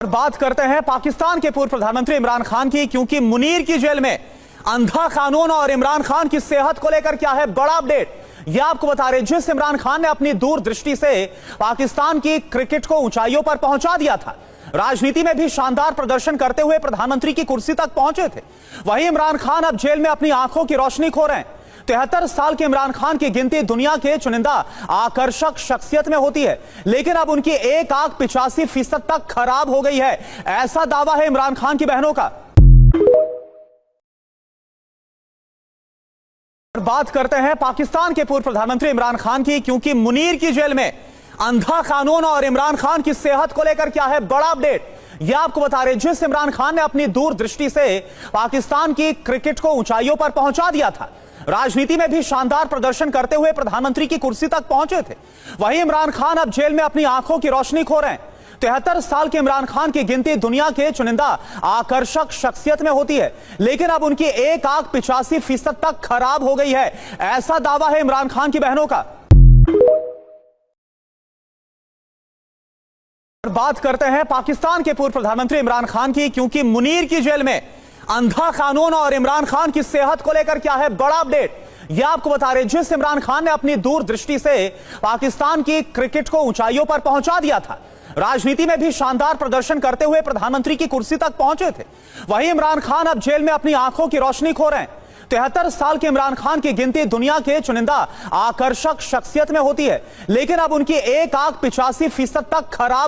बात करते हैं पाकिस्तान के पूर्व प्रधानमंत्री इमरान खान की, क्योंकि मुनीर की जेल में अंधा कानून और इमरान खान की सेहत को लेकर क्या है बड़ा अपडेट, यह आपको बता रहे। जिस इमरान खान ने अपनी दूरदृष्टि से पाकिस्तान की क्रिकेट को ऊंचाइयों पर पहुंचा दिया था, राजनीति में भी शानदार प्रदर्शन करते हुए प्रधानमंत्री की कुर्सी तक पहुंचे थे, वहीं इमरान खान अब जेल में अपनी आंखों की रोशनी खो रहे हैं। 73 साल के इमरान खान की गिनती दुनिया के चुनिंदा आकर्षक शख्सियत में होती है, लेकिन अब उनकी एक आंख 85% तक खराब हो गई है, ऐसा दावा है इमरान खान की बहनों का। बात करते हैं पाकिस्तान के पूर्व प्रधानमंत्री इमरान खान की, क्योंकि मुनीर की जेल में अंधा कानून और इमरान खान की सेहत को लेकर क्या है बड़ा अपडेट, यह आपको बता रहे। जिस इमरान खान ने अपनी दूरदृष्टि से पाकिस्तान की क्रिकेट को ऊंचाइयों पर पहुंचा दिया था, राजनीति में भी शानदार प्रदर्शन करते हुए प्रधानमंत्री की कुर्सी तक पहुंचे थे, वहीं इमरान खान अब जेल में अपनी आंखों की रोशनी खो रहे हैं। 73 साल के इमरान खान की गिनती दुनिया के चुनिंदा आकर्षक शख्सियत में होती है, लेकिन अब उनकी एक आंख 85% तक खराब हो गई है, ऐसा दावा है इमरान खान की बहनों का। बात करते हैं पाकिस्तान के पूर्व प्रधानमंत्री इमरान खान की, क्योंकि मुनीर की जेल में अंधा कानून और इमरान खान की सेहत को लेकर क्या है बड़ा अपडेट, यह आपको बता रहे। जिस इमरान खान ने अपनी दूरदृष्टि से पाकिस्तान की क्रिकेट को ऊंचाइयों पर पहुंचा दिया था, राजनीति में भी शानदार प्रदर्शन करते हुए प्रधानमंत्री की कुर्सी तक पहुंचे थे, वहीं इमरान खान अब जेल में अपनी आंखों की रोशनी खो रहे हैं। 73 साल के इमरान खान की गिनती दुनिया के चुनिंदा आकर्षक शख्सियत में होती है, लेकिन अब उनकी एक आंख 85% तक खराब